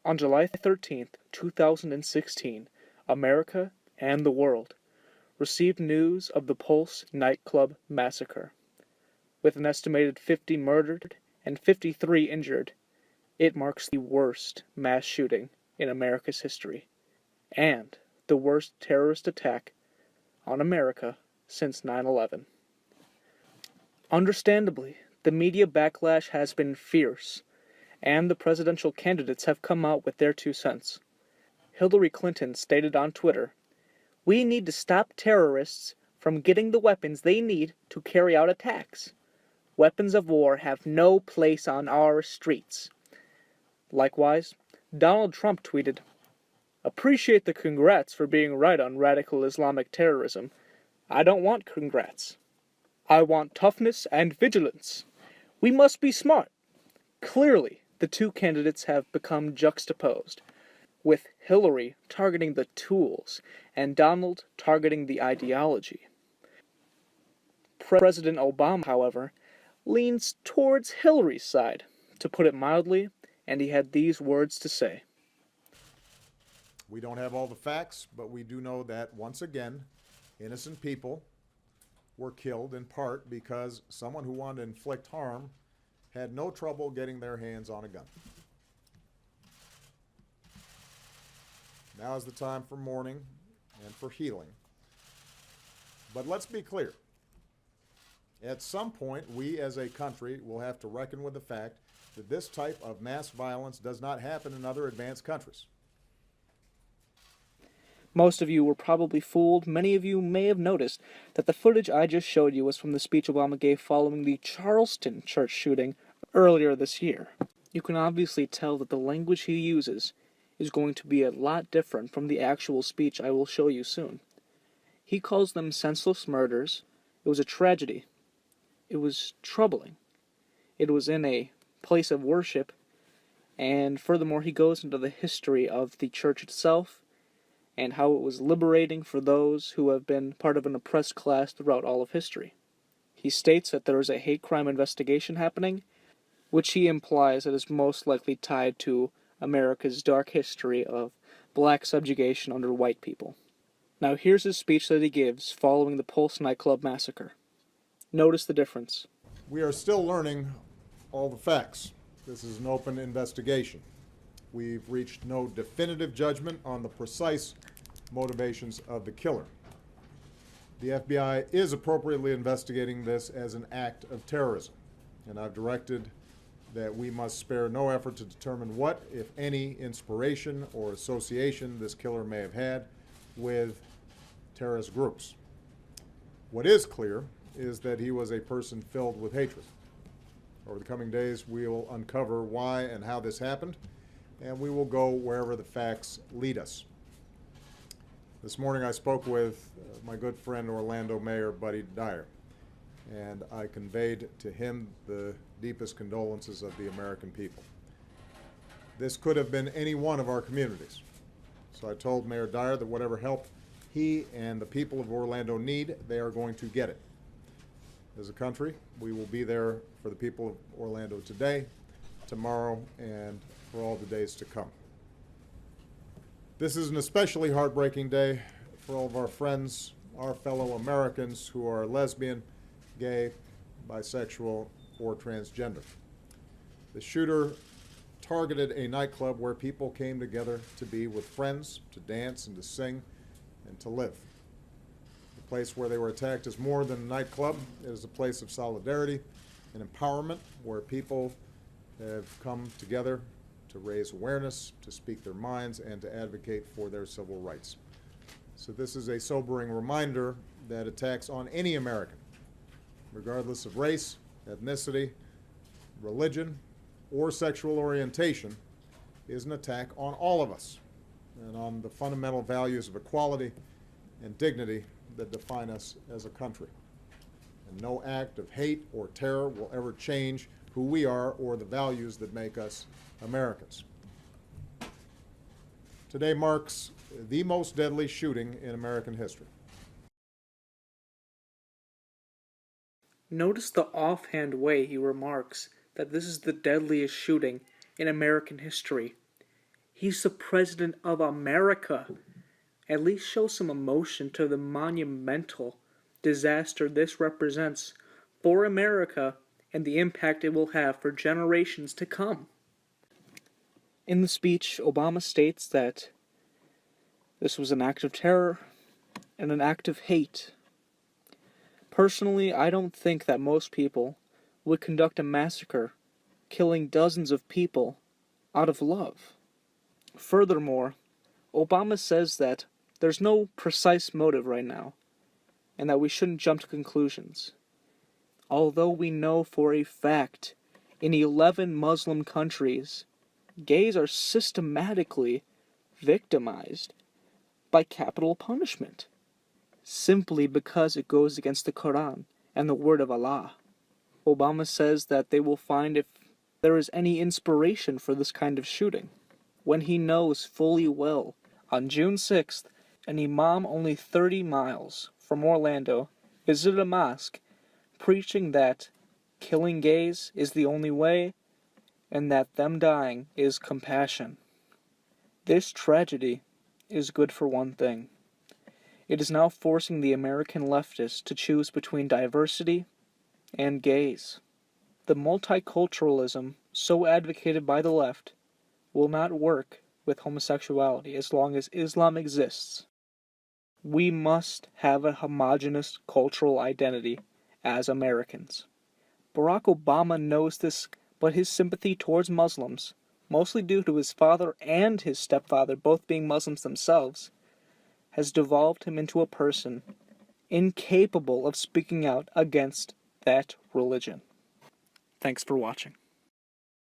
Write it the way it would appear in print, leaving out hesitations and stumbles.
On July 13th, 2016, America and the world received news of the Pulse Nightclub Massacre. With an estimated 50 murdered and 53 injured, it marks the worst mass shooting in America's history, and the worst terrorist attack on America since 9/11. Understandably, the media backlash has been fierce, and the presidential candidates have come out with their 2 cents. Hillary Clinton stated on Twitter, "We need to stop terrorists from getting the weapons they need to carry out attacks. Weapons of war have no place on our streets." Likewise, Donald Trump tweeted, "Appreciate the congrats for being right on radical Islamic terrorism. I don't want congrats. I want toughness and vigilance. We must be smart." Clearly, the two candidates have become juxtaposed, with Hillary targeting the tools and Donald targeting the ideology. President Obama, however, leans towards Hillary's side, to put it mildly, and he had these words to say. We don't have all the facts, but we do know that, once again, innocent people were killed in part because someone who wanted to inflict harm had no trouble getting their hands on a gun. Now is the time for mourning and for healing. But let's be clear. At some point, we as a country will have to reckon with the fact that this type of mass violence does not happen in other advanced countries. Most of you were probably fooled. Many of you may have noticed that the footage I just showed you was from the speech Obama gave following the Charleston church shooting earlier this year. You can obviously tell that the language he uses is going to be a lot different from the actual speech I will show you soon. He calls them senseless murders. It was a tragedy. It was troubling. It was in a place of worship, and furthermore he goes into the history of the church itself and how it was liberating for those who have been part of an oppressed class throughout all of history. He states that there is a hate crime investigation happening, which he implies that is most likely tied to America's dark history of black subjugation under white people. Now here's his speech that he gives following the Pulse Nightclub Massacre. Notice the difference. We are still learning all the facts. This is an open investigation. We've reached no definitive judgment on the precise motivations of the killer. The FBI is appropriately investigating this as an act of terrorism, and I've directed that we must spare no effort to determine what, if any, inspiration or association this killer may have had with terrorist groups. What is clear is that he was a person filled with hatred. Over the coming days, we will uncover why and how this happened, and we will go wherever the facts lead us. This morning I spoke with my good friend Orlando Mayor Buddy Dyer, and I conveyed to him the deepest condolences of the American people. This could have been any one of our communities. So I told Mayor Dyer that whatever help he and the people of Orlando need, they are going to get it. As a country, we will be there for the people of Orlando today, tomorrow, and for all the days to come. This is an especially heartbreaking day for all of our friends, our fellow Americans who are lesbian, gay, bisexual, or transgender. The shooter targeted a nightclub where people came together to be with friends, to dance and to sing and to live. The place where they were attacked is more than a nightclub. It is a place of solidarity and empowerment where people have come together to raise awareness, to speak their minds, and to advocate for their civil rights. So this is a sobering reminder that attacks on any American, regardless of race, ethnicity, religion, or sexual orientation, is an attack on all of us and on the fundamental values of equality and dignity that define us as a country. And no act of hate or terror will ever change who we are or the values that make us Americans. Today marks the most deadly shooting in American history. Notice the offhand way he remarks that this is the deadliest shooting in American history. He's the president of America. At least show some emotion to the monumental disaster this represents for America and the impact it will have for generations to come. In the speech, Obama states that this was an act of terror and an act of hate. Personally, I don't think that most people would conduct a massacre, killing dozens of people, out of love. Furthermore, Obama says that there's no precise motive right now, and that we shouldn't jump to conclusions. Although we know for a fact, in 11 Muslim countries, gays are systematically victimized by capital punishment, simply because it goes against the Quran and the word of Allah. Obama says that they will find if there is any inspiration for this kind of shooting, when he knows fully well, on June 6th, an imam only 30 miles from Orlando visited a mosque preaching that killing gays is the only way and that them dying is compassion. This tragedy is good for one thing. It is now forcing the American leftists to choose between diversity and gays. The multiculturalism so advocated by the left will not work with homosexuality as long as Islam exists. We must have a homogeneous cultural identity as Americans. Barack Obama knows this, but his sympathy towards Muslims, mostly due to his father and his stepfather both being Muslims themselves, has devolved him into a person incapable of speaking out against that religion. Thanks for watching.